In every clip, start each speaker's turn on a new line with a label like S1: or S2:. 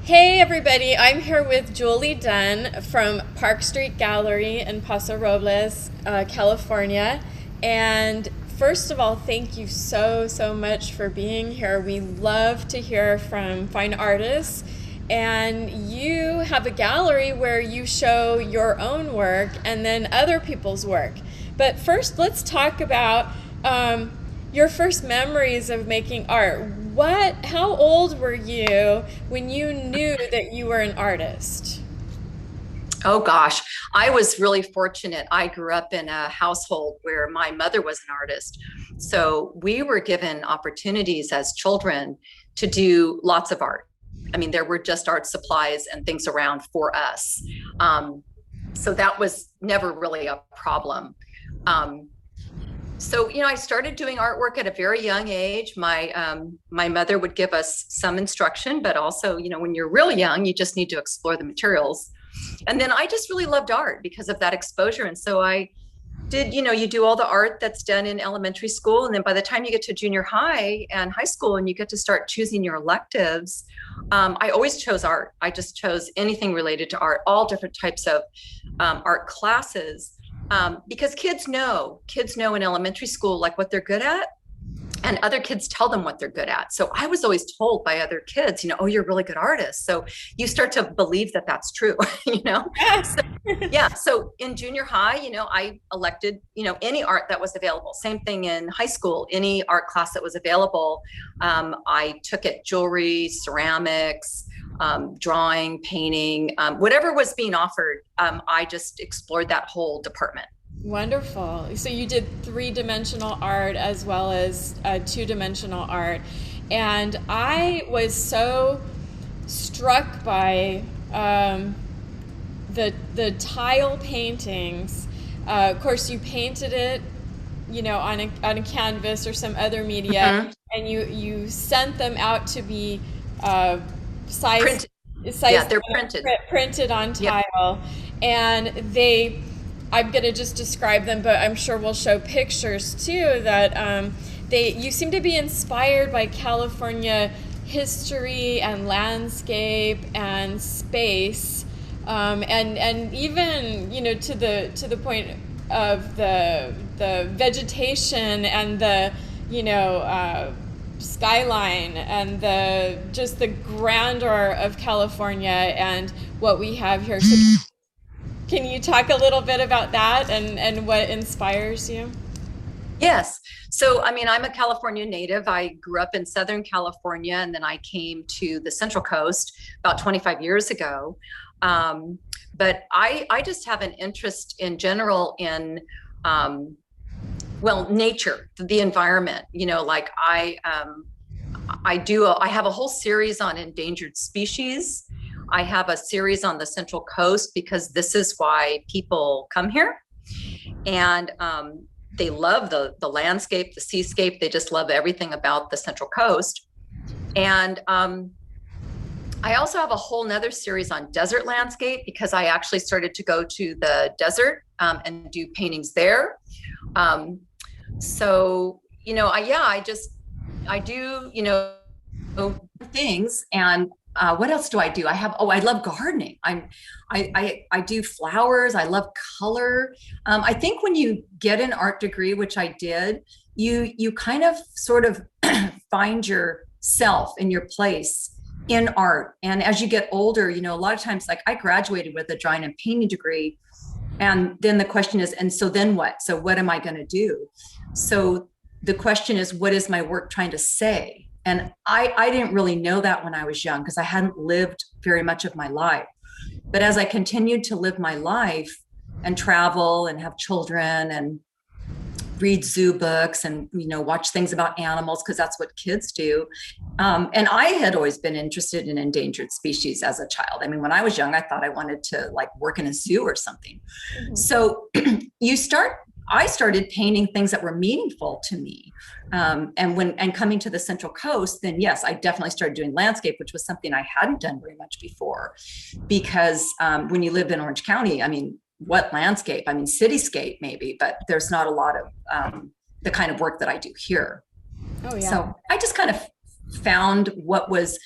S1: Hey everybody, I'm here with Julie Dunn from Park Street Gallery in Paso Robles, California. And first of all, thank you so much for being here. We love to hear from fine artists. And you have a gallery where you show your own work and then other people's work. But first, let's talk about your first memories of making art. How old were you when you knew that you were an artist?
S2: Oh gosh, I was really fortunate. I grew up in a household where my mother was an artist. So we were given opportunities as children to do lots of art. I mean, there were just art supplies and things around for us. Um, so that was never really a problem. Um, I started doing artwork at a very young age. My mother would give us some instruction, but also, when you're really young, you just need to explore the materials. And then I just really loved art because of that exposure. And so I did, you do all the art that's done in elementary school. And then by the time you get to junior high and high school and you get to start choosing your electives, I always chose art. I just chose anything related to art, all different types of art classes. Because kids know in elementary school, like what they're good at, and other kids tell them what they're good at. So I was always told by other kids, oh, you're a really good artist. So you start to believe that that's true, you know?
S1: Yes.
S2: So, yeah. So in junior high, I elected, any art that was available. Same thing in high school, any art class that was available. I took it: jewelry, ceramics, drawing, painting, whatever was being offered. I just explored that whole department.
S1: Wonderful. So you did three-dimensional art as well as two-dimensional art. And I was so struck by the tile paintings. Of course, you painted it, on a canvas or some other media,
S2: Mhm.
S1: and you sent them out to be uh, sized
S2: Printed. Yeah,
S1: sized
S2: they're printed.
S1: printed on
S2: Yep.
S1: tile, and they. I'm gonna just describe them, but I'm sure we'll show pictures too. That you seem to be inspired by California history and landscape and space, and even to the point of the vegetation and the skyline and the just the grandeur of California and what we have here. So can you talk a little bit about that and what inspires you?
S2: Yes. So, I mean, I'm a California native. I grew up in Southern California, and then I came to the Central Coast about 25 years ago. Um, but I just have an interest in general in, um, nature, the environment. Like I have a whole series on endangered species. I have a series on the Central Coast because this is why people come here. And they love the landscape, the seascape. They just love everything about the Central Coast. And I also have a whole nother series on desert landscape because I actually started to go to the desert and do paintings there. Um, I do, things. And what else do I do? I love gardening. I do flowers. I love color. I think when you get an art degree, which I did, you kind of sort of find yourself in your place in art. And as you get older, a lot of times, like I graduated with a drawing and painting degree. And then the question is, and so then what? So what am I going to do? So the question is, what is my work trying to say? And I didn't really know that when I was young because I hadn't lived very much of my life. But as I continued to live my life and travel and have children and read zoo books and watch things about animals because that's what kids do, and I had always been interested in endangered species as a child. I mean, when I was young, I thought I wanted to like work in a zoo or something.
S1: Mhm.
S2: So I started painting things that were meaningful to me. And coming to the Central Coast, then yes, I definitely started doing landscape, which was something I hadn't done very much before. Because when you live in Orange County, I mean, what landscape? I mean, cityscape maybe, but there's not a lot of the kind of work that I do here.
S1: Oh yeah.
S2: So I just kind of found what was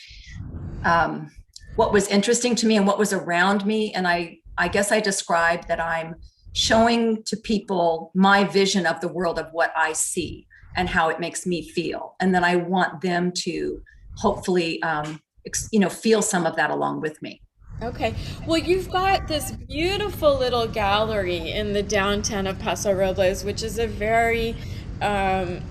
S2: um, what was interesting to me and what was around me. And I guess I described that I'm showing to people my vision of the world of what I see and how it makes me feel. And then I want them to hopefully, feel some of that along with me.
S1: Okay. Well, you've got this beautiful little gallery in the downtown of Paso Robles, which is a very, um,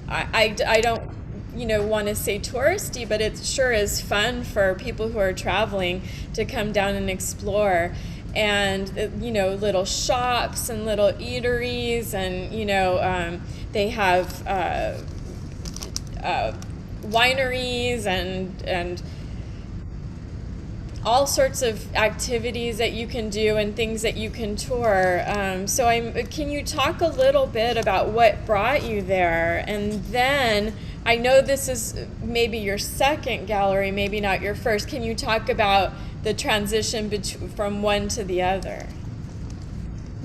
S1: I don't, want to say touristy, but it sure is fun for people who are traveling to come down and explore. And, little shops and little eateries, and, they have wineries and all sorts of activities that you can do and things that you can tour. Can you talk a little bit about what brought you there? And then I know this is maybe your second gallery, maybe not your first. Can you talk about the transition from one to the other?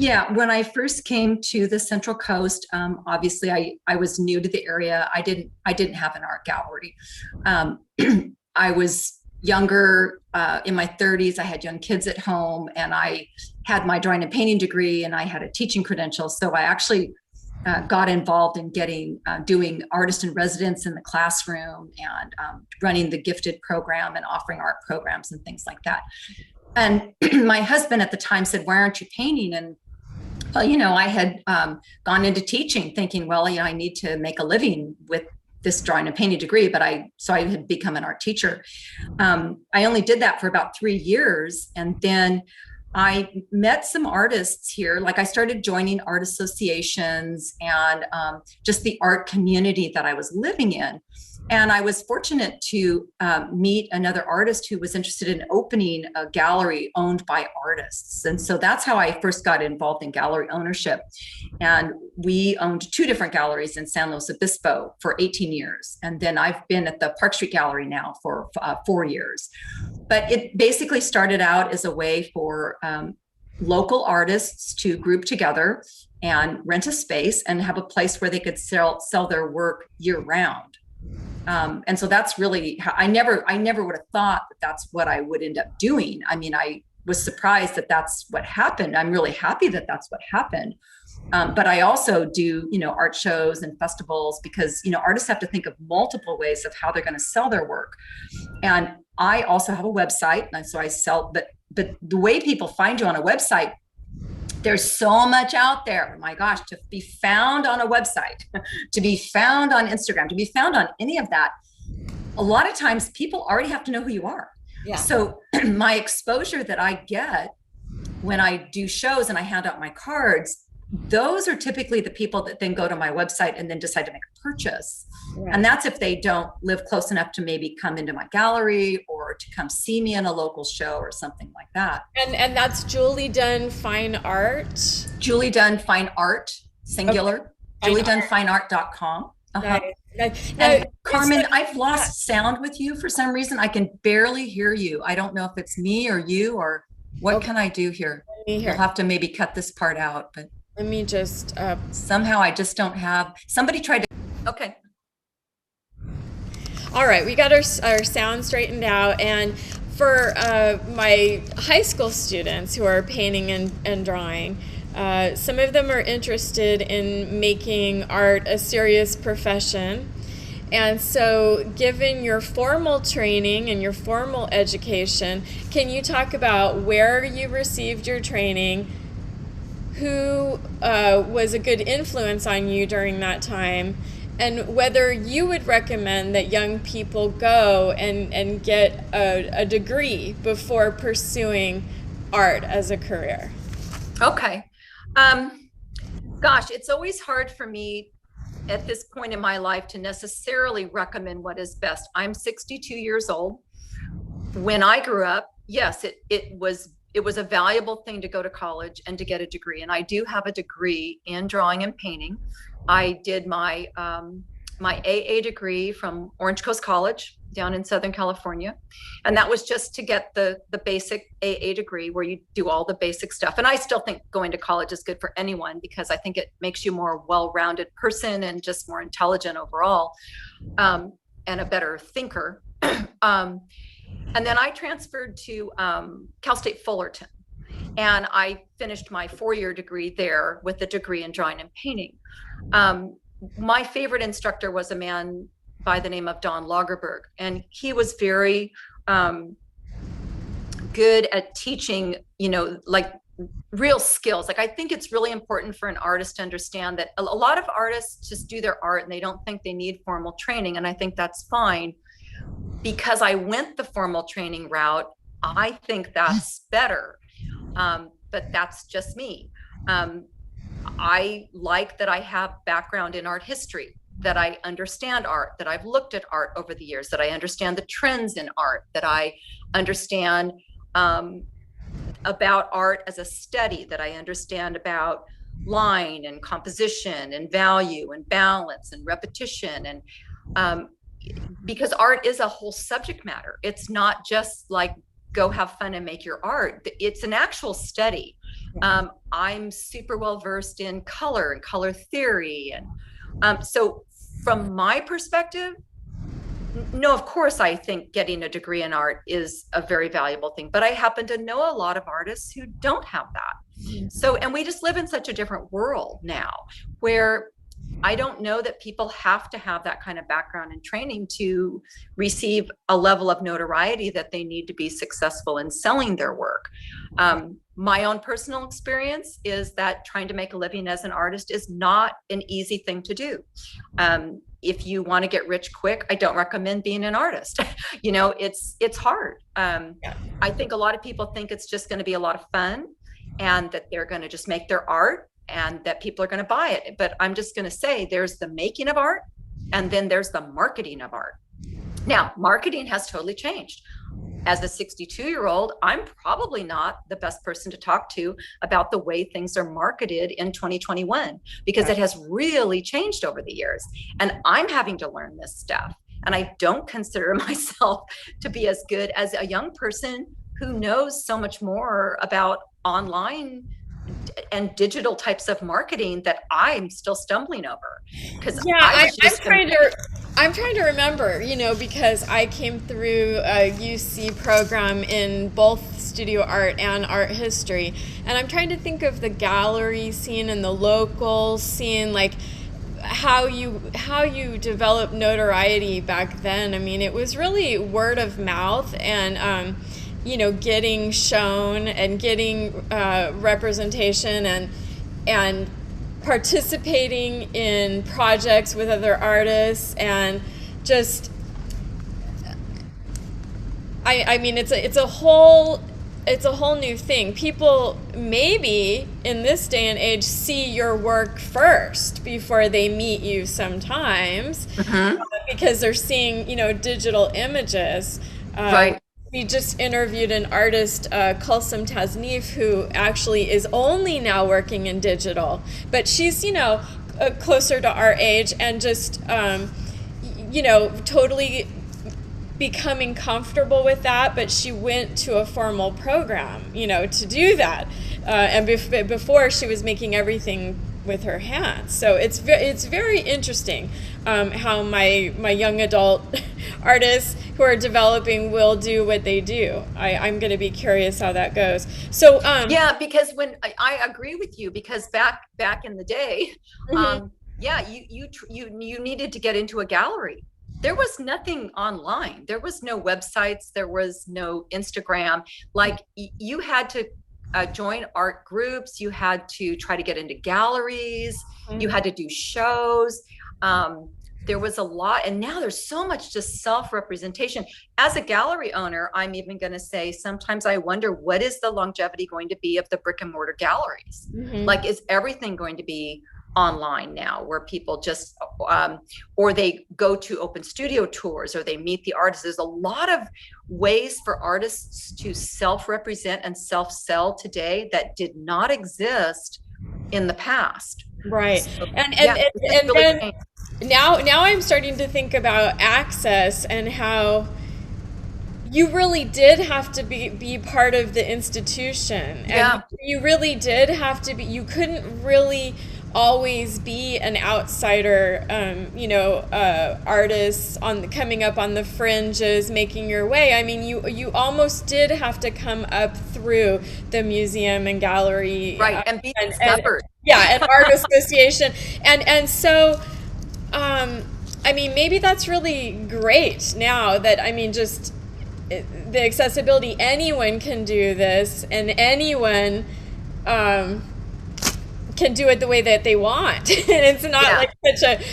S2: Yeah, when I first came to the Central Coast, obviously I was new to the area. I didn't have an art gallery. Um, I was younger, in my 30s. I had young kids at home, and I had my drawing and painting degree, and I had a teaching credential. So I actually got involved in doing artist in residence in the classroom, and running the gifted program and offering art programs and things like that. And my husband at the time said, "Why aren't you painting?" And well, I had gone into teaching thinking, well, I need to make a living with this drawing and painting degree, so I had become an art teacher. I only did that for about 3 years. And then I met some artists here. Like, I started joining art associations and just the art community that I was living in. And I was fortunate to meet another artist who was interested in opening a gallery owned by artists. And so that's how I first got involved in gallery ownership. And we owned two different galleries in San Luis Obispo for 18 years. And then I've been at the Park Street Gallery now for 4 years. But it basically started out as a way for local artists to group together and rent a space and have a place where they could sell their work year round. And so that's really how I never would have thought that that's what I would end up doing. I mean, I was surprised that that's what happened. I'm really happy that that's what happened. But I also do, art shows and festivals because, artists have to think of multiple ways of how they're going to sell their work. And I also have a website. And so I sell, but the way people find you on a website, there's so much out there. My gosh, to be found on a website, to be found on Instagram, to be found on any of that, a lot of times people already have to know who you are. Yeah. So my exposure that I get when I do shows and I hand out my cards, those are typically the people that then go to my website and then decide to make a purchase. Yeah. And that's if they don't live close enough to maybe come into my gallery or to come see me in a local show or something like that.
S1: And that's Julie Dunn Fine Art?
S2: Julie Dunn Fine Art, singular. Okay. JulieDunnFineArt.com. Uh-huh. Nice. And Carmen, I've lost sound with you for some reason. I can barely hear you. I don't know if it's me or you or what can I do here? You'll have to maybe cut this part out, but
S1: let me just
S2: somehow I just don't have somebody tried to. Okay.
S1: All right, we got our sound straightened out. And for my high school students who are painting and drawing, some of them are interested in making art a serious profession. And so, given your formal training and your formal education, can you talk about where you received your training, who was a good influence on you during that time, and whether you would recommend that young people go and get a degree before pursuing art as a career?
S2: Okay. Gosh, it's always hard for me at this point in my life to necessarily recommend what is best. I'm 62 years old. When I grew up, yes, it was a valuable thing to go to college and to get a degree. And I do have a degree in drawing and painting. I did my my AA degree from Orange Coast College down in Southern California. And that was just to get the basic AA degree where you do all the basic stuff. And I still think going to college is good for anyone because I think it makes you a more well-rounded person and just more intelligent overall, and a better thinker. And then I transferred to Cal State Fullerton, and I finished my 4-year degree there with a degree in drawing and painting. My favorite instructor was a man by the name of Don Lagerberg, and he was very good at teaching, like real skills. Like, I think it's really important for an artist to understand that a lot of artists just do their art and they don't think they need formal training. And I think that's fine. Because I went the formal training route, I think that's better. But that's just me. I like that I have background in art history, that I understand art, that I've looked at art over the years, that I understand the trends in art, that I understand about art as a study, that I understand about line and composition and value and balance and repetition. And because art is a whole subject matter. It's not just like go have fun and make your art. It's an actual study. I'm super well versed in color and color theory. And so from my perspective, no, of course, I think getting a degree in art is a very valuable thing, but I happen to know a lot of artists who don't have that. So, and we just live in such a different world now where I don't know that people have to have that kind of background and training to receive a level of notoriety that they need to be successful in selling their work. My own personal experience is that trying to make a living as an artist is not an easy thing to do. If you want to get rich quick, I don't recommend being an artist. It's hard. I think a lot of people think it's just going to be a lot of fun and that they're going to just make their art and that people are going to buy it. But I'm just going to say there's the making of art and then there's the marketing of art. Now, marketing has totally changed. As a 62-year-old, I'm probably not the best person to talk to about the way things are marketed in 2021, because it has really changed over the years. And I'm having to learn this stuff. And I don't consider myself to be as good as a young person who knows so much more about online and digital types of marketing that I'm still stumbling over. Because
S1: I'm trying to remember, because I came through a UC program in both studio art and art history, and I'm trying to think of the gallery scene and the local scene, like how you developed notoriety back then. I mean, it was really word of mouth and getting shown and getting representation and participating in projects with other artists, and just I mean it's a whole new thing. People maybe in this day and age see your work first before they meet you sometimes, because they're seeing digital images.
S2: Right.
S1: We just interviewed an artist, Kulsum Tasnif, who actually is only now working in digital, but she's, closer to our age and just, totally becoming comfortable with that. But she went to a formal program, to do that. And before she was making everything with her hands. So it's very interesting how my young adult artists who are developing will do what they do. I'm going to be curious how that goes. So
S2: yeah, because when I agree with you, because back in the day, you needed to get into a gallery. There was nothing online. There was no websites. There was no Instagram. Like, you had to join art groups. You had to try to get into galleries. You had to do shows. There was a lot, and now there's so much just self-representation. As a gallery owner, I'm even going to say sometimes I wonder, what is the longevity going to be of the brick and mortar galleries? Like, is everything going to be online now, where people just or they go to open studio tours, or they meet the artists? There's a lot of ways for artists to self-represent and self-sell today that did not exist in the past.
S1: Right.
S2: So,
S1: and
S2: really
S1: then now I'm starting to think about access and how you really did have to be part of the institution, and you really did have to be. You couldn't really always be an outsider, artist coming up on the fringes, making your way. I mean, you almost did have to come up through the museum and gallery,
S2: Right. And be
S1: and
S2: discovered.
S1: yeah, an art association, and so. I mean, maybe that's really great now that, I mean, just the accessibility, anyone can do this, and anyone can do it the way that they want. And it's not
S2: Yeah.
S1: like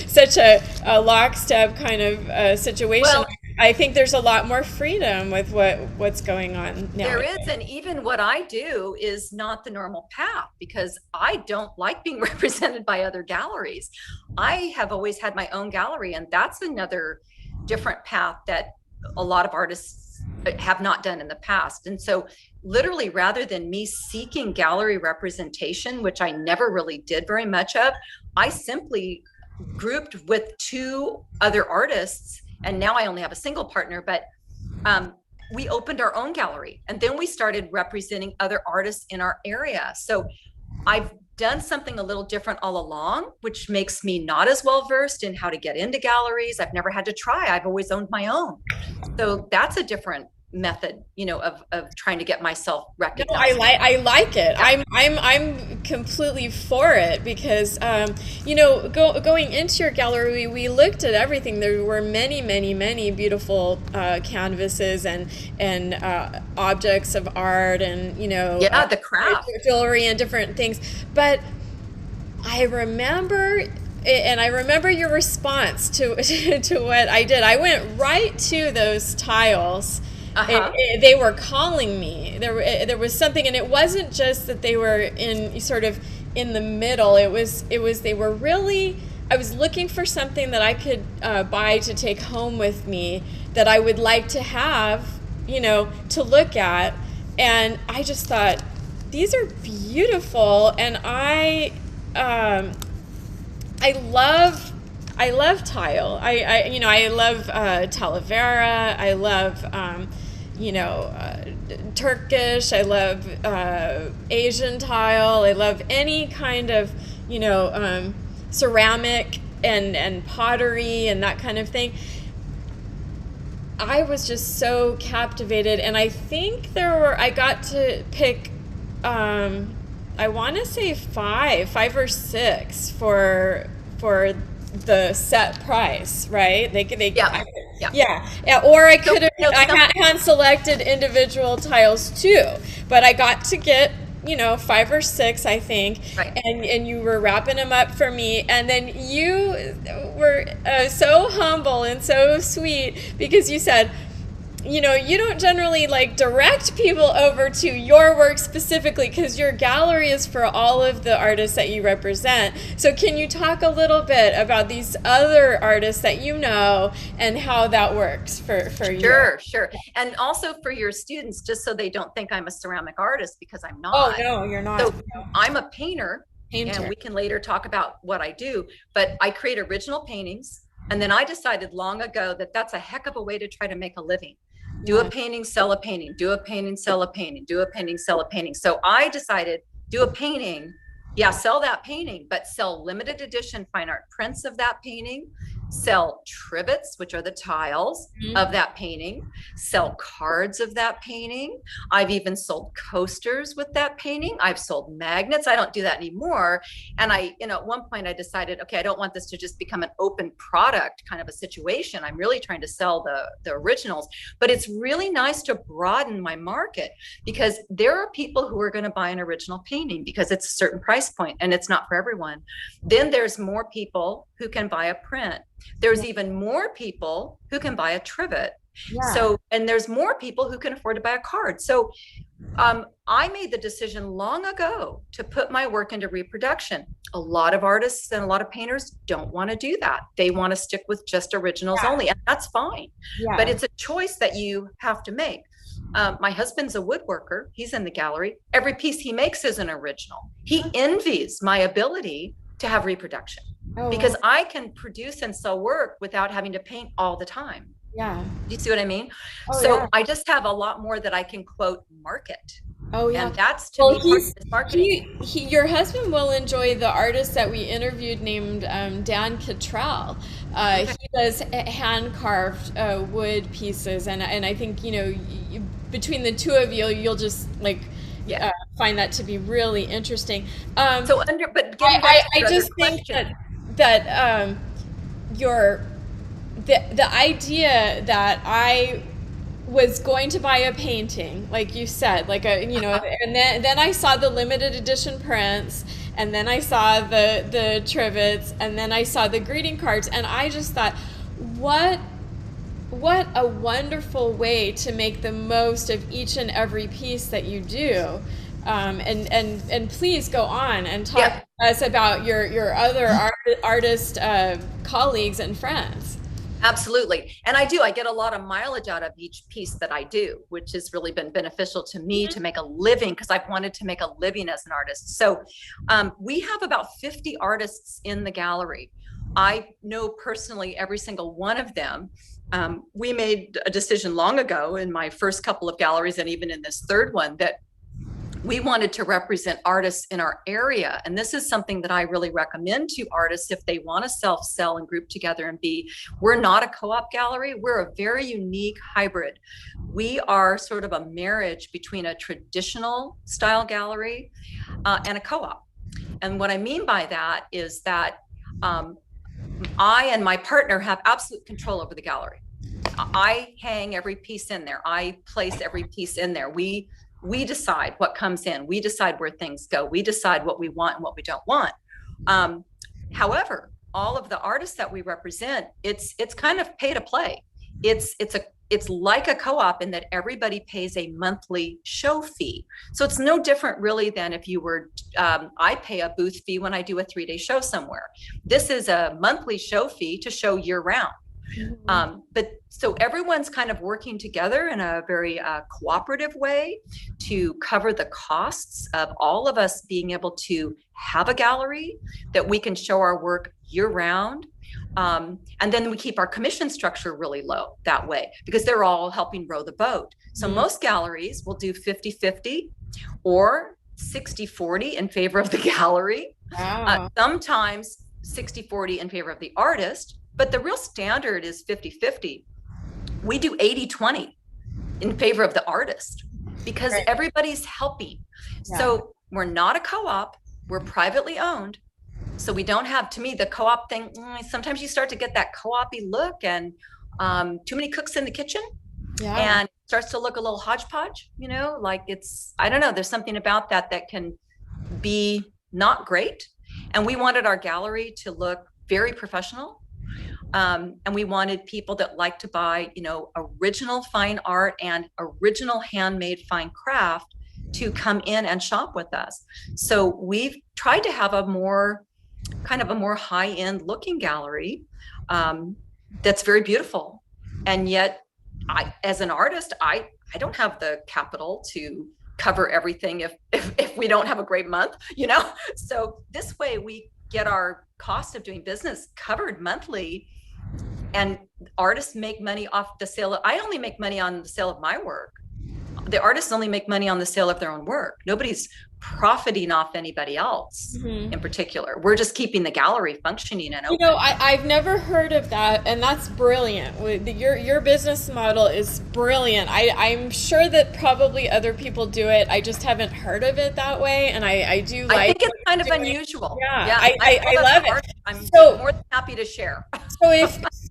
S1: such a lockstep kind of situation.
S2: Well,
S1: I think there's a lot more freedom with what's going on now.
S2: there is, and even what I do is not the normal path because I don't like being represented by other galleries. I have always had my own gallery, and that's another different path that a lot of artists have not done in the past. And so, literally, rather than me seeking gallery representation, which I never really did very much of, I simply grouped with two other artists, and now I only have a single partner, but we opened our own gallery, and then we started representing other artists in our area. So I've done something a little different all along, which makes me not as well versed in how to get into galleries. I've never had to try. I've always owned my own. So that's a different method, of trying to get myself
S1: No,
S2: recognized.
S1: I like it.
S2: Yeah.
S1: I'm completely for it because going into your gallery, we looked at everything. There were many beautiful canvases and objects of art, and
S2: Yeah, the craft.
S1: jewelry and different things. But I remember. And I remember your response to to what I did. I went right to those tiles.
S2: Uh-huh.
S1: They were calling me. There was something, and it wasn't just that they were in sort of in the middle. It was they were really. I was looking for something that I could buy to take home with me that I would like to have, to look at, and I just thought these are beautiful, and I love tile. I love Talavera. I love Turkish. I love Asian tile. I love any kind of ceramic and pottery and that kind of thing. I was just so captivated, and I think I got to pick, I want to say five or six for the set price, right?
S2: Yeah.
S1: Yeah. Or I
S2: So,
S1: could have, I hand selected individual tiles too, but I got to get, five or six, I think,
S2: right.
S1: and you were wrapping them up for me, and then you were so humble and so sweet because you said, you don't generally like direct people over to your work specifically because your gallery is for all of the artists that you represent. So can you talk a little bit about these other artists that and how that works for you?
S2: Sure. And also for your students, just so they don't think I'm a ceramic artist, because I'm
S1: Oh,
S2: not.
S1: no, you're not.
S2: So I'm a painter,
S1: Painter.
S2: and we can later talk about what I do, but I create original paintings. And then I decided long ago that that's a heck of a way to try to make a living. Do a painting, sell a painting, do a painting, sell a painting, do a painting, sell a painting. So I decided, do a painting, yeah, sell that painting, but sell limited edition fine art prints of that painting, sell trivets, which are the tiles of that painting, sell cards of that painting. I've even sold coasters with that painting. I've sold magnets. I don't do that anymore. And at one point I decided, okay, I don't want this to just become an open product kind of a situation. I'm really trying to sell the originals, but it's really nice to broaden my market because there are people who are going to buy an original painting because it's a certain price point and it's not for everyone. Then there's more people who can buy a print. There's even more people who can buy a trivet.
S1: Yeah.
S2: So, and there's more people who can afford to buy a card. So I made the decision long ago to put my work into reproduction. A lot of artists and a lot of painters don't want to do that. They want to stick with just originals only, and that's fine.
S1: Yeah.
S2: But it's a choice that you have to make. My husband's a woodworker. He's in the gallery. Every piece he makes is an original. He envies my ability to have reproduction because I can produce and sell work without having to paint all the time.
S1: Yeah.
S2: Do you see what I mean?
S1: Oh,
S2: So
S1: yeah.
S2: I just have a lot more that I can quote market.
S1: Oh yeah.
S2: And that's to
S1: Well,
S2: me part of this marketing.
S1: your husband will enjoy the artist that we interviewed named Dan Cottrell.
S2: Okay.
S1: He does hand carved wood pieces, and I think between the two of you, you'll just like
S2: Yeah.
S1: find that to be really interesting.
S2: So but getting back to
S1: I
S2: your other
S1: just think
S2: question.
S1: that your the idea that I was going to buy a painting, like you said, like and then I saw the limited edition prints, and then I saw the trivets, and then I saw the greeting cards, and I just thought, what what a wonderful way to make the most of each and every piece that you do. And please go on and talk
S2: Yeah.
S1: to us about your other artist colleagues and friends.
S2: Absolutely. And I get a lot of mileage out of each piece that I do, which has really been beneficial to me to make a living because I've wanted to make a living as an artist. So we have about 50 artists in the gallery. I know personally every single one of them. We made a decision long ago in my first couple of galleries and even in this third one that we wanted to represent artists in our area. And this is something that I really recommend to artists if they want to self-sell and group together and we're not a co-op gallery. We're a very unique hybrid. We are sort of a marriage between a traditional style gallery and a co-op. And what I mean by that is that I and my partner have absolute control over the gallery. I hang every piece in there. I place every piece in there. We decide what comes in. We decide where things go. We decide what we want and what we don't want. However, all of the artists that we represent, it's kind of pay to play. It's like a co-op in that everybody pays a monthly show fee. So it's no different really than if you were, I pay a booth fee when I do a 3-day show somewhere. This is a monthly show fee to show year round. But so everyone's kind of working together in a very cooperative way to cover the costs of all of us being able to have a gallery that we can show our work year round. And then we keep our commission structure really low that way because they're all helping row the boat. So most galleries will do 50-50 or 60-40 in favor of the gallery.
S1: Wow.
S2: Sometimes 60-40 in favor of the artist. But the real standard is 50-50. We do 80-20 in favor of the artist because everybody's helping. Yeah. So we're not a co-op, we're privately owned. So we don't have, to me, the co-op thing, sometimes you start to get that co-op-y look and too many cooks in the kitchen. Yeah. And it starts to look a little hodgepodge, like I don't know, there's something about that can be not great. And we wanted our gallery to look very professional. And we wanted people that like to buy, original fine art and original handmade fine craft to come in and shop with us. So we've tried to have a more high-end looking gallery that's very beautiful. And yet, as an artist, I don't have the capital to cover everything if we don't have a great month, So this way we get our cost of doing business covered monthly. And artists make money off the sale. I only make money on the sale of my work. The artists only make money on the sale of their own work. Nobody's profiting off anybody else in particular. We're just keeping the gallery functioning and open.
S1: I've never heard of that, and that's brilliant. Your business model is brilliant. I'm sure that probably other people do it. I just haven't heard of it that way, and I do like.
S2: I think it's kind of unusual.
S1: Yeah, I love it.
S2: I'm more than happy to share.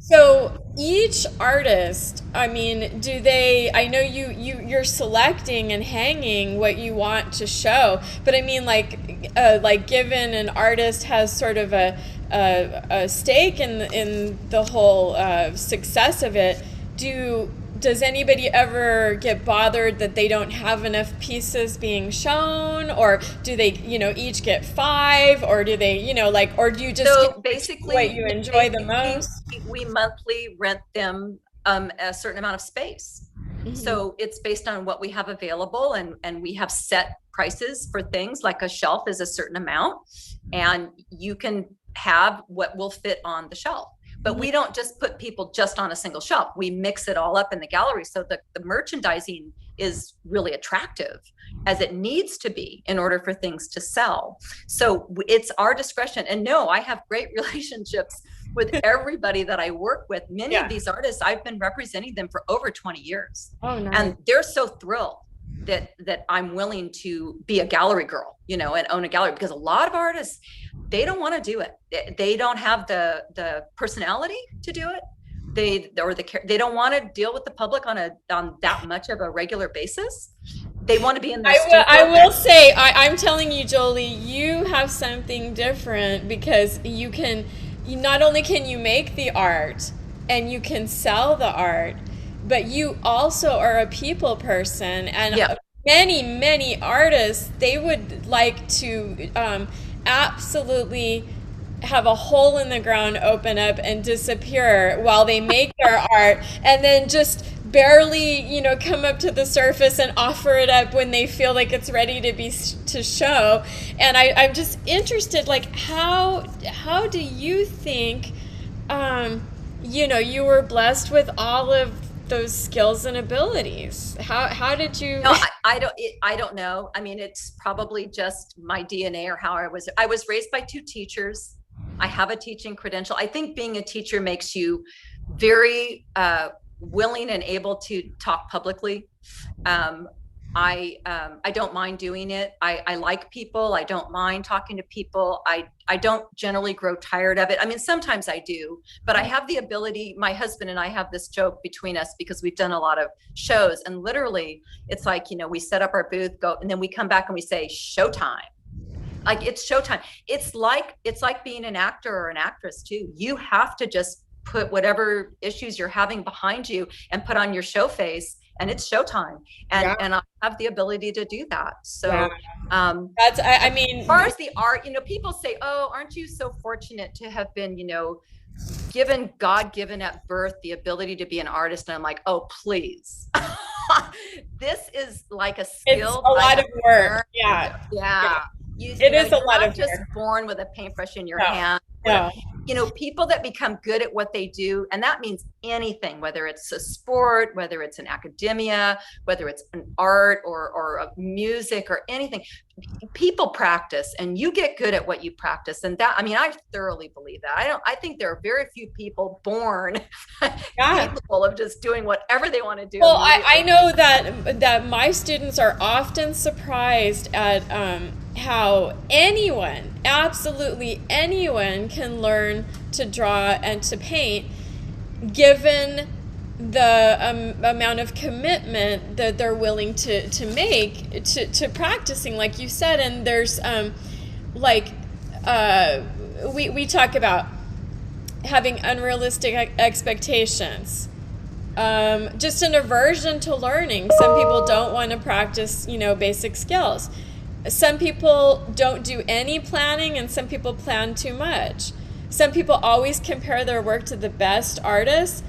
S1: So each artist, I mean, I know you're selecting and hanging what you want to show, but I mean, like given an artist has sort of a stake in the whole success of it, does anybody ever get bothered that they don't have enough pieces being shown, or do they, each get 5, or do they, or do you just
S2: basically
S1: what you enjoy the most?
S2: We monthly rent them a certain amount of space. So it's based on what we have available, and we have set prices for things. Like a shelf is a certain amount, and you can have what will fit on the shelf. but we don't just put people just on a single shelf. We mix it all up in the gallery. So the merchandising is really attractive, as it needs to be in order for things to sell. So it's our discretion. And no, I have great relationships with everybody that I work with. Many of these artists, I've been representing them for over 20 years.
S1: Oh, nice.
S2: And they're so thrilled that I'm willing to be a gallery girl, and own a gallery, because a lot of artists, they don't want to do it. They don't have the personality to do it. They don't want to deal with the public on that much of a regular basis. They want to be in the studio.
S1: I will say, I'm telling you, Jolie, you have something different, because you not only can you make the art and you can sell the art, but you also are a people person. And many artists, they would like to absolutely have a hole in the ground open up and disappear while they make their art, and then just barely come up to the surface and offer it up when they feel like it's ready to show. And I'm just interested, like, how do you think you were blessed with all of those skills and abilities? How did you?
S2: No, I don't know. I mean, it's probably just my DNA, or how I was raised by two teachers. I have a teaching credential. I think being a teacher makes you very willing and able to talk publicly. I don't mind doing it. I like people. I don't mind talking to people. I don't generally grow tired of it. I mean, sometimes I do, but I have the ability. My husband and I have this joke between us, because we've done a lot of shows, and literally it's like, we set up our booth, go, and then we come back and we say, showtime. Like, it's showtime. It's like being an actor or an actress too. You have to just put whatever issues you're having behind you and put on your show face, and it's showtime. And I have the ability to do that. So
S1: that's, I mean,
S2: as far as the art, people say, oh, aren't you so fortunate to have been, God given at birth the ability to be an artist? And I'm like, oh, please. This is like a skill.
S1: It's a lot of work. Yeah. It is a lot of work.
S2: You're not just born with a paintbrush in your hand. No. People that become good at what they do, and that means anything, whether it's a sport, whether it's an academia, whether it's an art or a music or anything, people practice, and you get good at what you practice. And that, I mean, I thoroughly believe that. I think there are very few people born capable of just doing whatever they want to do.
S1: Well, I know that my students are often surprised at how absolutely anyone can learn to draw and to paint, given the amount of commitment that they're willing to make to practicing, like you said. And there's we talk about having unrealistic expectations, just an aversion to learning. Some people don't want to practice basic skills. Some people don't do any planning, and some people plan too much. Some people always compare their work to the best artists.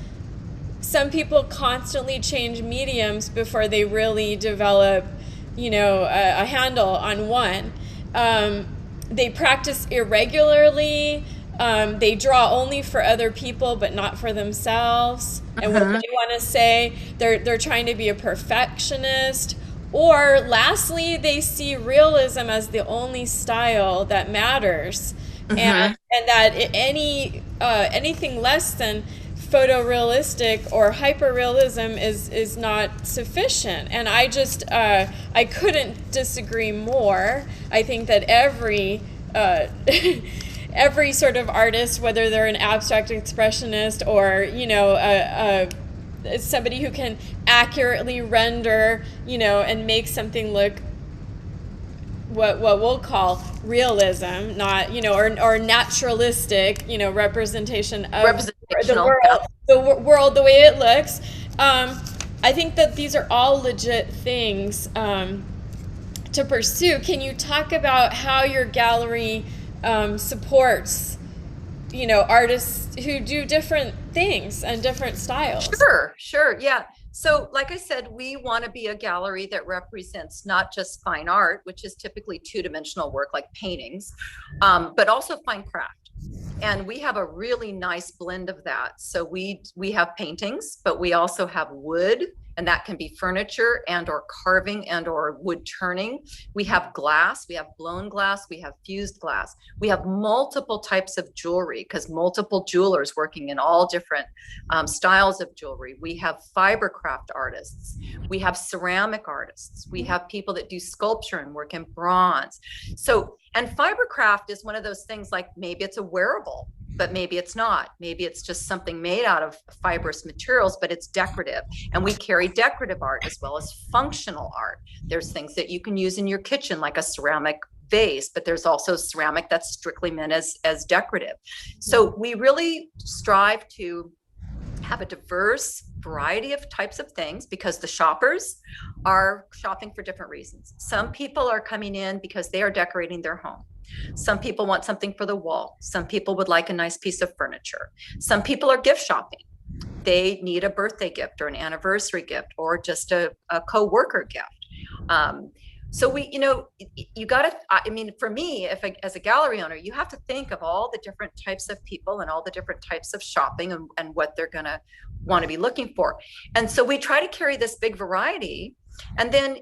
S1: Some people constantly change mediums before they really develop, a handle on one. They practice irregularly. They draw only for other people, but not for themselves. And what they want to say, they're trying to be a perfectionist. Or lastly, they see realism as the only style that matters, and that anything less than photorealistic or hyperrealism is not sufficient. And I just I couldn't disagree more. I think that every sort of artist, whether they're an abstract expressionist or somebody who can accurately render, and make something look what we'll call realism, not, or naturalistic, representation of the world the way it looks. I think that these are all legit things to pursue. Can you talk about how your gallery supports artists who do different things and different styles?
S2: Sure. Yeah. So like I said, we want to be a gallery that represents not just fine art, which is typically two-dimensional work like paintings, but also fine craft. And we have a really nice blend of that. So we have paintings, but we also have wood, and that can be furniture and or carving and or wood turning. We have glass, we have blown glass, we have fused glass. We have multiple types of jewelry because multiple jewelers working in all different styles of jewelry. We have fiber craft artists, we have ceramic artists, we have people that do sculpture and work in bronze. So, and fiber craft is one of those things, like maybe it's a wearable, but maybe it's not. Maybe it's just something made out of fibrous materials, but it's decorative. And we carry decorative art as well as functional art. There's things that you can use in your kitchen, like a ceramic vase, but there's also ceramic that's strictly meant as decorative. So we really strive to have a diverse variety of types of things because the shoppers are shopping for different reasons. Some people are coming in because they are decorating their home. Some people want something for the wall. Some people would like a nice piece of furniture. Some people are gift shopping. They need a birthday gift or an anniversary gift or just a co-worker gift. So we, you got to, I mean, for me, as a gallery owner, you have to think of all the different types of people and all the different types of shopping and what they're going to want to be looking for. And so we try to carry this big variety. And then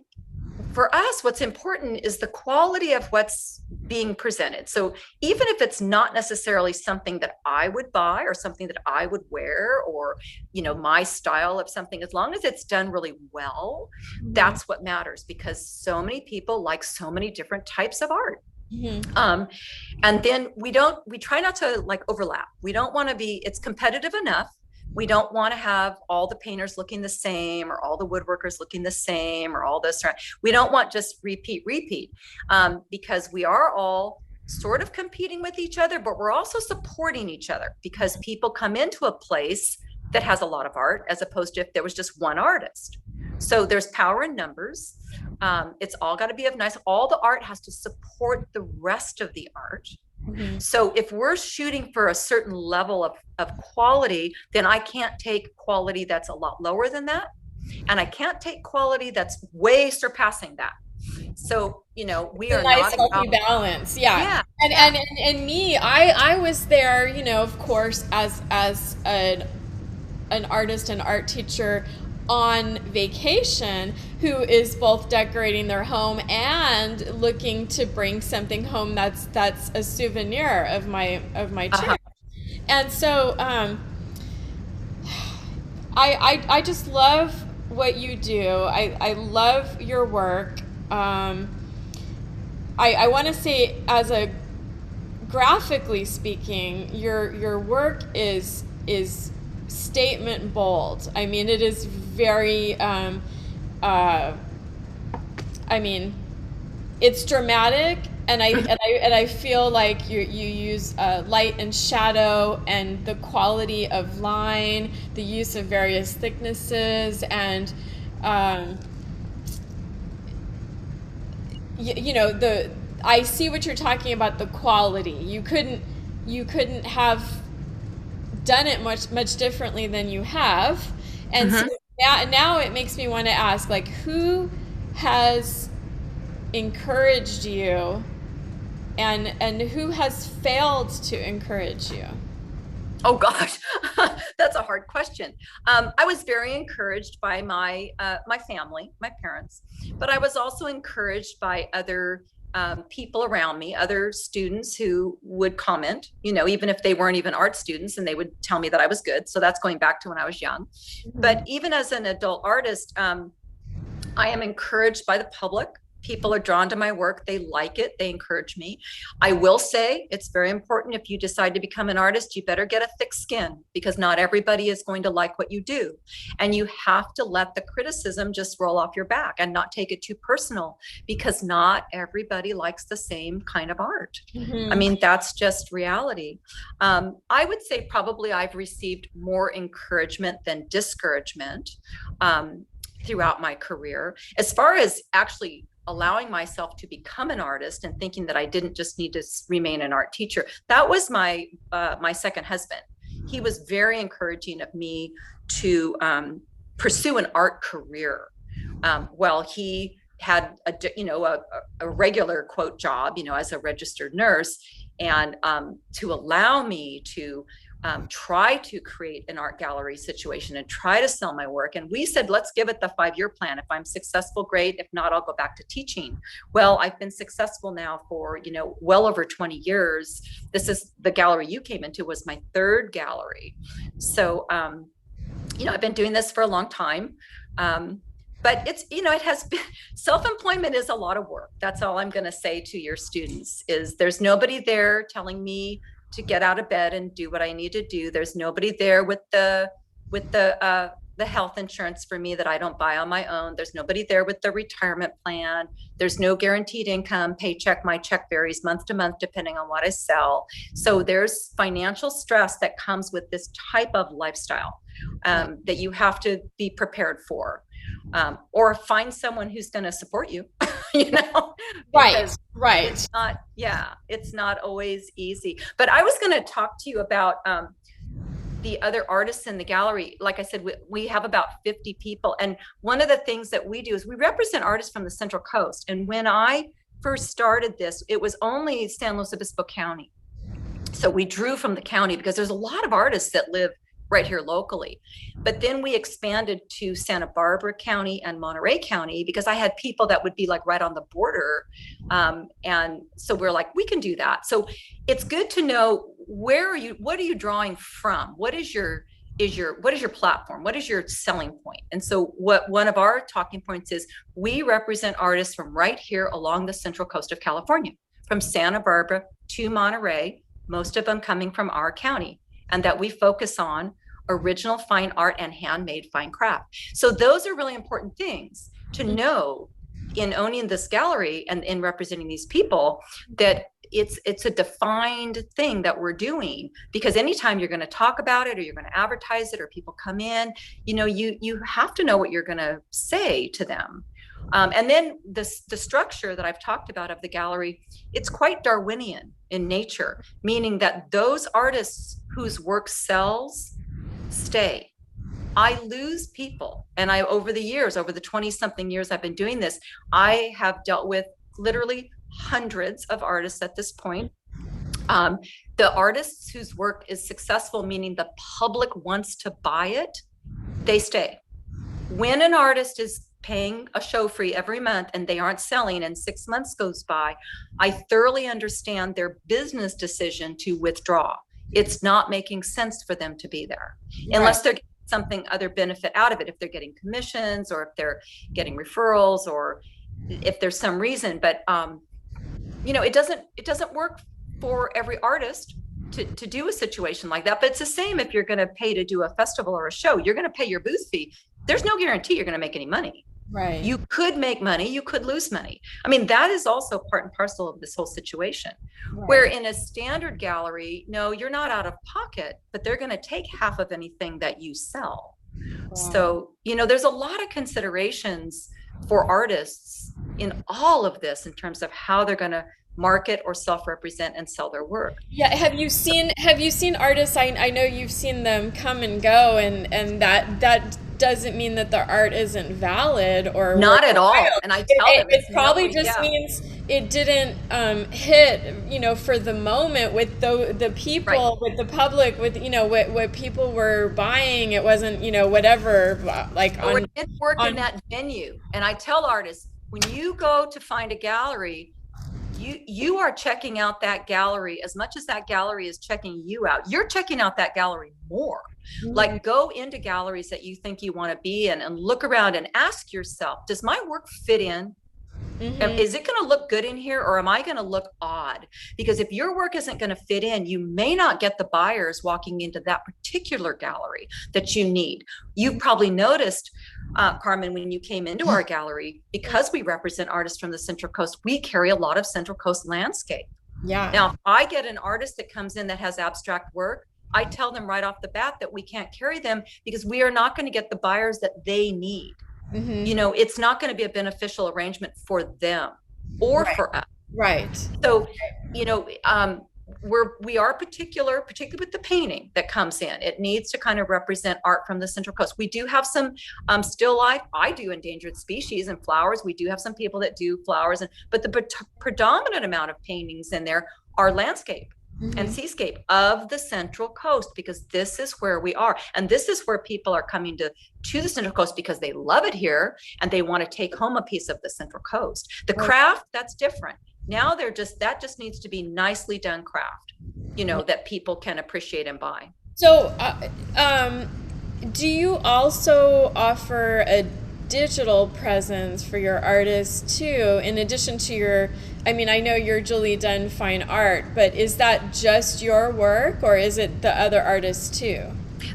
S2: for us, what's important is the quality of what's being presented. So even if it's not necessarily something that I would buy or something that I would wear or, my style of something, as long as it's done really well, that's what matters because so many people like so many different types of art. And then we try not to like overlap. We don't want to be, it's competitive enough. We don't want to have all the painters looking the same or all the woodworkers looking the same or all this. We don't want just repeat, because we are all sort of competing with each other, but we're also supporting each other because people come into a place that has a lot of art as opposed to if there was just one artist. So there's power in numbers. It's all got to be of nice. All the art has to support the rest of the art. So if we're shooting for a certain level of quality, then I can't take quality that's a lot lower than that. And I can't take quality that's way surpassing that. So, we are
S1: nice
S2: not
S1: healthy balance. Yeah. And me, I was there, of course, as an artist and art teacher on vacation who is both decorating their home and looking to bring something home that's a souvenir of my church. And so I just love what you do. I love your work. I want to say, as a graphically speaking, your work is statement bold. I mean, it is very it's dramatic, and I feel like you use light and shadow and the quality of line, the use of various thicknesses, and I see what you're talking about, the quality. You couldn't have done it much differently than you have. And so now it makes me want to ask, like, who has encouraged you and who has failed to encourage you?
S2: Oh gosh, that's a hard question. I was very encouraged by my family, my parents, but I was also encouraged by other people around me, other students who would comment, even if they weren't even art students, and they would tell me that I was good. So that's going back to when I was young. But even as an adult artist, I am encouraged by the public. People are drawn to my work. They like it. They encourage me. I will say it's very important, if you decide to become an artist, you better get a thick skin, because not everybody is going to like what you do. And you have to let the criticism just roll off your back and not take it too personal, because not everybody likes the same kind of art. I mean, that's just reality. I would say probably I've received more encouragement than discouragement throughout my career. As far as actually allowing myself to become an artist and thinking that I didn't just need to remain an art teacher, that was my second husband. He was very encouraging of me to pursue an art career. While he had a regular quote job, as a registered nurse, and to allow me to try to create an art gallery situation and try to sell my work. And we said, let's give it the 5-year plan. If I'm successful, great. If not, I'll go back to teaching. Well, I've been successful now for, well over 20 years. This is the gallery you came into was my 3rd gallery. So, I've been doing this for a long time. But it's, it has been, self-employment is a lot of work. That's all I'm going to say to your students is there's nobody there telling me to get out of bed and do what I need to do. There's nobody there with the health insurance for me that I don't buy on my own. There's nobody there with the retirement plan. There's no guaranteed income paycheck. My check varies month to month depending on what I sell. So there's financial stress that comes with this type of lifestyle that you have to be prepared for. Or find someone who's going to support you,
S1: Right.
S2: It's not always easy. But I was going to talk to you about the other artists in the gallery. Like I said, we have about 50 people. And one of the things that we do is we represent artists from the Central Coast. And when I first started this, it was only San Luis Obispo County. So we drew from the county because there's a lot of artists that live right here locally. But then we expanded to Santa Barbara County and Monterey County because I had people that would be like right on the border. And so we're like, we can do that. So it's good to know what are you drawing from? What is your platform? What is your selling point? And so what one of our talking points is we represent artists from right here along the Central Coast of California, from Santa Barbara to Monterey, most of them coming from our county, and that we focus on original fine art and handmade fine craft. So those are really important things to know in owning this gallery and in representing these people, that it's a defined thing that we're doing, because anytime you're going to talk about it or you're going to advertise it or people come in, you have to know what you're going to say to them. And then the structure that I've talked about of the gallery, it's quite Darwinian in nature, meaning that those artists whose work sells stay. I lose people. And over the 20 something years I've been doing this, I have dealt with literally hundreds of artists at this point. The artists whose work is successful, meaning the public wants to buy it, they stay. When an artist is paying a show fee every month and they aren't selling and 6 months goes by, I thoroughly understand their business decision to withdraw. It's not making sense for them to be there unless they're getting something other benefit out of it, if they're getting commissions or if they're getting referrals or if there's some reason. But it doesn't work for every artist to do a situation like that. But it's the same if you're going to pay to do a festival or a show. You're going to pay your booth fee. There's no guarantee you're going to make any money.
S1: Right.
S2: You could make money, you could lose money. I mean, that is also part and parcel of this whole situation. Right. Where in a standard gallery, no, you're not out of pocket, but they're going to take half of anything that you sell. Wow. So, there's a lot of considerations for artists in all of this in terms of how they're going to market or self-represent and sell their work.
S1: Yeah. Have you seen artists? I know you've seen them come and go, and that doesn't mean that the art isn't valid or
S2: not at all. And I tell them
S1: it probably just means it didn't hit, for the moment with the people, right, with the public, with what people were buying. It wasn't whatever like
S2: or it didn't work in that venue. And I tell artists, when you go to find a gallery, you are checking out that gallery as much as that gallery is checking you out. You're checking out that gallery more. Mm-hmm. Like, go into galleries that you think you want to be in and look around and ask yourself, does my work fit in? Mm-hmm. Is it going to look good in here, or am I going to look odd? Because if your work isn't going to fit in, you may not get the buyers walking into that particular gallery that you need. You've probably noticed, Carmen, when you came into our gallery, because we represent artists from the Central Coast, we carry a lot of Central Coast landscape.
S1: Yeah.
S2: Now, if I get an artist that comes in that has abstract work, I tell them right off the bat that we can't carry them because we are not going to get the buyers that they need. Mm-hmm. It's not going to be a beneficial arrangement for them or for us.
S1: Right.
S2: So, we are particularly with the painting that comes in. It needs to kind of represent art from the Central Coast. We do have some still life. I do endangered species and flowers. We do have some people that do flowers, but the predominant amount of paintings in there our landscape and seascape of the Central Coast, because this is where we are. And this is where people are coming to the Central Coast because they love it here and they want to take home a piece of the Central Coast. The craft, that's different. Now that just needs to be nicely done craft, that people can appreciate and buy.
S1: So, do you also offer a digital presence for your artists too, in addition to your, I mean, I know you're Julie Dunn Fine Art, but is that just your work or is it the other artists too?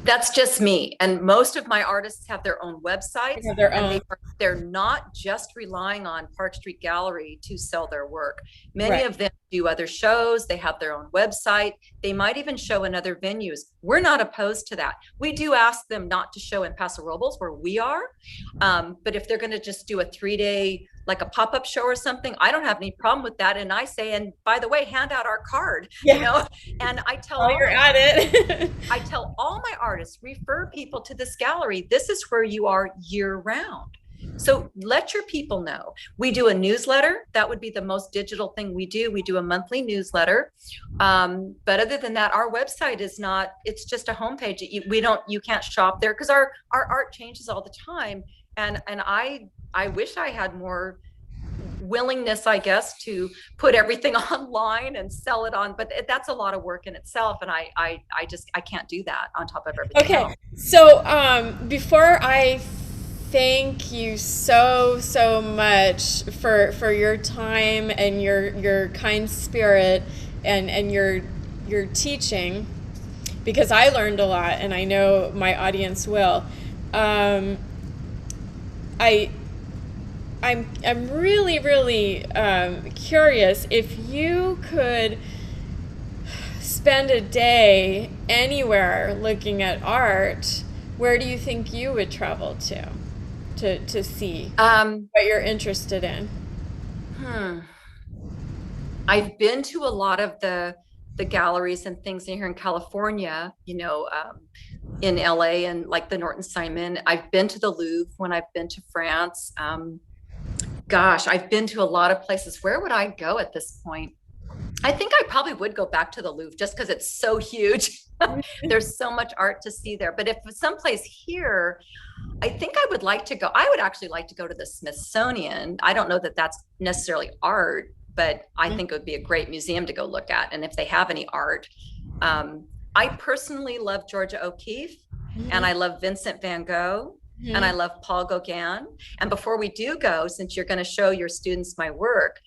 S2: That's just me. And most of my artists have their own websites.
S1: They have their own.
S2: They're not just relying on Park Street Gallery to sell their work. Many of them do other shows. They have their own website. They might even show in other venues. We're not opposed to that. We do ask them not to show in Paso Robles where we are. But if they're going to just do a 3-day, like a pop-up show or something, I don't have any problem with that. And I say, and by the way, hand out our card, and I tell
S1: while you're at it.
S2: I tell all my artists, refer people to this gallery. This is where you are year round. So let your people know. We do a newsletter. That would be the most digital thing we do. We do a monthly newsletter. But other than that, our website is not, it's just a homepage. You can't shop there because our art changes all the time. And I wish I had more willingness, I guess, to put everything online and sell it on, but that's a lot of work in itself. And I can't do that on top of everything else.
S1: So before I thank you so much for your time and your kind spirit and your teaching, because I learned a lot and I know my audience will. I'm really curious if you could spend a day anywhere looking at art, where do you think you would travel to see what you're interested in?
S2: I've been to a lot of the galleries and things here in California, in LA and like the Norton Simon. I've been to the Louvre when I've been to France. I've been to a lot of places. Where would I go at this point? I think I probably would go back to the Louvre just because it's so huge. There's so much art to see there. But if someplace here, I think I would like to go. I would actually like to go to the Smithsonian. I don't know that that's necessarily art, but I think it would be a great museum to go look at. And if they have any art, I personally love Georgia O'Keeffe, and I love Vincent van Gogh, and I love Paul Gauguin. And before we do go, since you're going to show your students my work,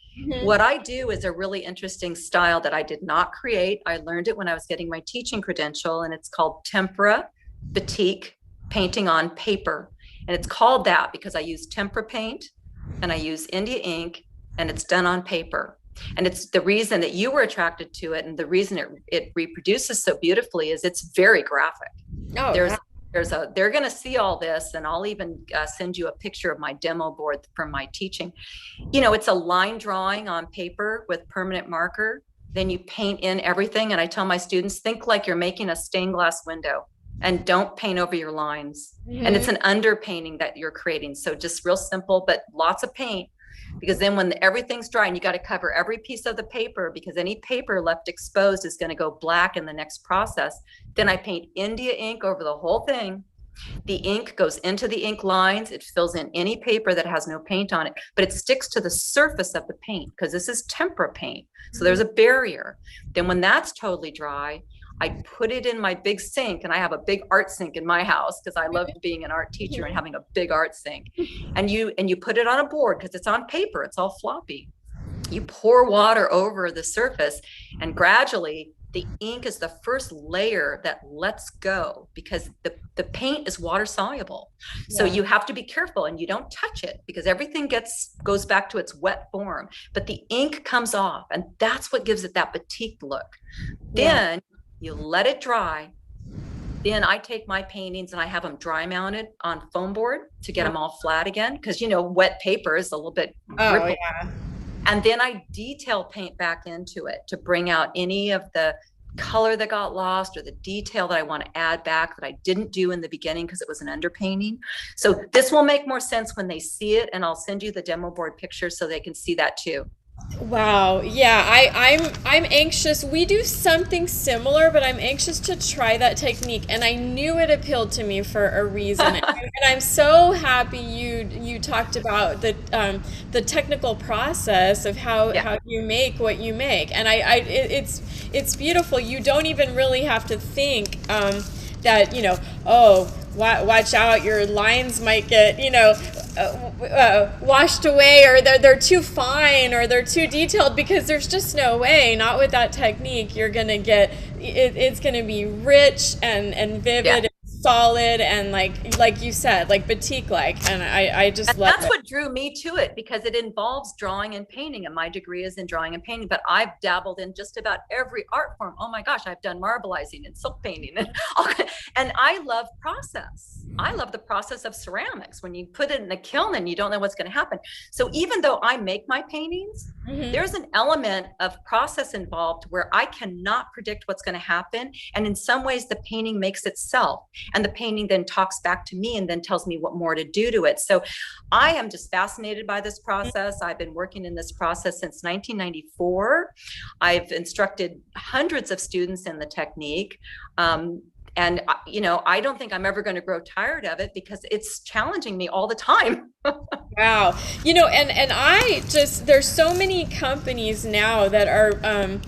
S2: what I do is a really interesting style that I did not create. I learned it when I was getting my teaching credential, and it's called tempera batik painting on paper. And it's called that because I use tempera paint and I use India ink, and it's done on paper. And it's the reason that you were attracted to it, and the reason it reproduces so beautifully is it's very graphic. They're going to see all this, and I'll even send you a picture of my demo board from my teaching. It's a line drawing on paper with permanent marker. Then you paint in everything. And I tell my students, think like you're making a stained glass window and don't paint over your lines. And it's an underpainting that you're creating. So just real simple, but lots of paint. Because then when everything's dry, and you got to cover every piece of the paper, because any paper left exposed is going to go black in the next process. Then I paint India ink over the whole thing. The ink goes into the ink lines. It fills in any paper that has no paint on it, but it sticks to the surface of the paint because this is tempera paint. So there's a barrier. Then when that's totally dry, I put it in my big sink, and I have a big art sink in my house because I love being an art teacher and having a big art sink. And you put it on a board because it's on paper, it's all floppy. You pour water over the surface, and gradually the ink is the first layer that lets go because the paint is water soluble. So you have to be careful and you don't touch it because everything goes back to its wet form, but the ink comes off, and that's what gives it that batik look. Then you let it dry. Then I take my paintings and I have them dry mounted on foam board to get them all flat again. Cause wet paper is a little bit rippled. And then I detail paint back into it to bring out any of the color that got lost or the detail that I want to add back that I didn't do in the beginning because it was an underpainting. So this will make more sense when they see it, and I'll send you the demo board picture so they can see that too.
S1: Wow. Yeah, I'm anxious. We do something similar, but I'm anxious to try that technique, and I knew it appealed to me for a reason. And I'm so happy you talked about the technical process of
S2: Yeah.
S1: how you make what you make. And it's beautiful. You don't even really have to think that, oh, watch out, your lines might get, washed away, or they're too fine, or they're too detailed, because there's just no way, not with that technique, you're gonna get it's gonna be rich and
S2: Yeah.
S1: vivid and solid, and like you said, like batik like, and I just
S2: And
S1: love
S2: that's
S1: it.
S2: what drew me to it because it involves drawing and painting. And my degree is in drawing and painting, but I've dabbled in just about every art form. Oh my gosh, I've done marbleizing and silk painting and and I love process. I love the process of ceramics when you put it in a kiln and you don't know what's going to happen. So even though I make my paintings,
S1: Hmm.
S2: there's an element of process involved where I cannot predict what's going to happen. And in some ways, the painting makes itself, and the painting then talks back to me and then tells me what more to do to it. So I am just fascinated by this process. I've been working in this process since 1994. I've instructed hundreds of students in the technique. And I don't think I'm ever going to grow tired of it because it's challenging me all the time.
S1: Wow. And I just, there's so many companies now that are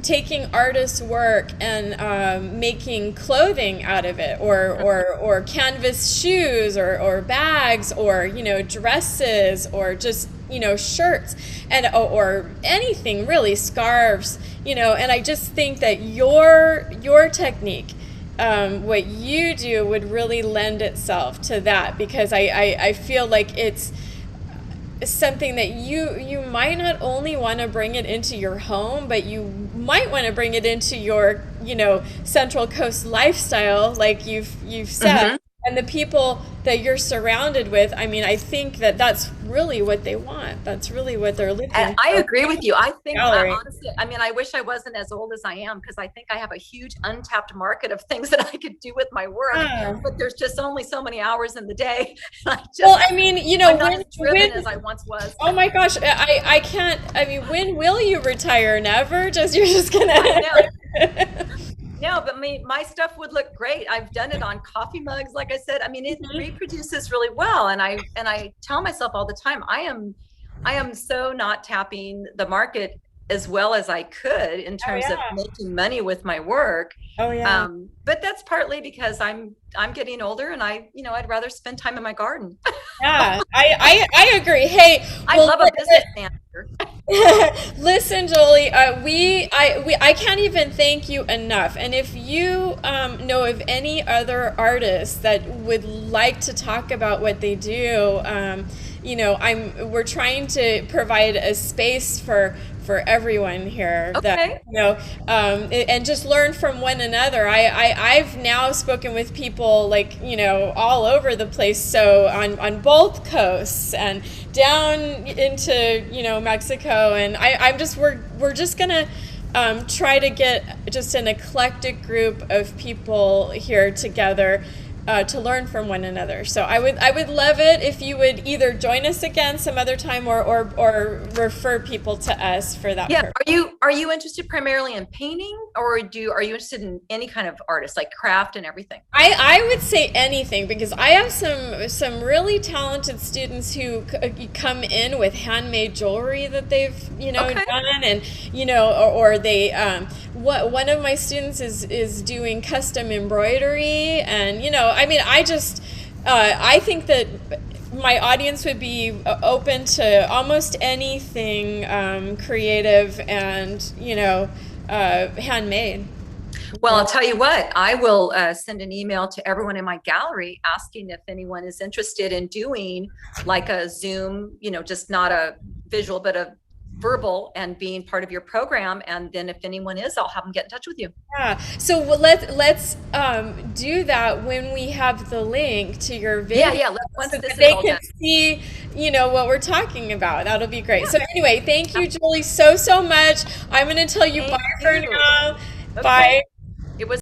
S1: taking artists' work and making clothing out of it, or canvas shoes, or bags, or, dresses, or just, shirts, and or anything really, scarves, and I just think that your technique, what you do, would really lend itself to that, because I feel like it's something that you might not only want to bring it into your home, but you might want to bring it into your, Central Coast lifestyle, like you've said,
S2: Mhm.
S1: and the people that you're surrounded with. I mean, I think that that's really what they want. That's really what they're
S2: And
S1: looking
S2: I
S1: for.
S2: agree with you. I think,
S1: Gallery.
S2: honestly, I mean, I wish I wasn't as old as I am because I think I have a huge untapped market of things that I could do with my work,
S1: Yeah.
S2: but there's just only so many hours in the day.
S1: Well, I mean,
S2: I'm not
S1: when
S2: as driven as I once was.
S1: oh my gosh, I can't. I mean, when will you retire? Never. Just you're just
S2: I
S1: gonna.
S2: know. No, but my stuff would look great. I've done it on coffee mugs, like I said. I mean, it reproduces really well, and I tell myself all the time, I am so not tapping the market as well as I could in
S1: Oh
S2: terms of
S1: yeah.
S2: making money with my work.
S1: Oh yeah.
S2: But that's partly because I'm getting older, and I'd rather spend time in my garden.
S1: Yeah, I agree. Hey,
S2: I
S1: well,
S2: love a business manager.
S1: listen, Jolie, I can't even thank you enough. And if you know of any other artists that would like to talk about what they do, we're trying to provide a space for everyone here, that,
S2: Okay.
S1: and just learn from one another. I've now spoken with people, like, all over the place, so on both coasts, and down into, Mexico, and I'm just we're just gonna try to get just an eclectic group of people here together, to learn from one another. So I would love it if you would either join us again some other time, or refer people to us for that
S2: Yeah.
S1: purpose.
S2: Are you interested primarily in painting, or are you interested in any kind of artist, like craft and everything?
S1: I would say anything, because I have some really talented students who come in with handmade jewelry that they've,
S2: Okay.
S1: done, and, or they, one of my students is doing custom embroidery, and, I mean, I think that my audience would be open to almost anything, creative, and, handmade.
S2: Well, I'll tell you what, I will send an email to everyone in my gallery asking if anyone is interested in doing like a Zoom, just not a visual, but a verbal, and being part of your program. And then if anyone is, I'll have them get in touch with you.
S1: Yeah. So let's do that when we have the link to your
S2: Yeah,
S1: video,
S2: yeah.
S1: so
S2: Once
S1: that
S2: this is
S1: they
S2: all
S1: can
S2: done.
S1: see, what we're talking about. That'll be great.
S2: Yeah.
S1: So anyway, thank you, Julie, so much. I'm going to tell you bye
S2: Thank
S1: for
S2: you.
S1: now.
S2: Okay.
S1: Bye.
S2: It was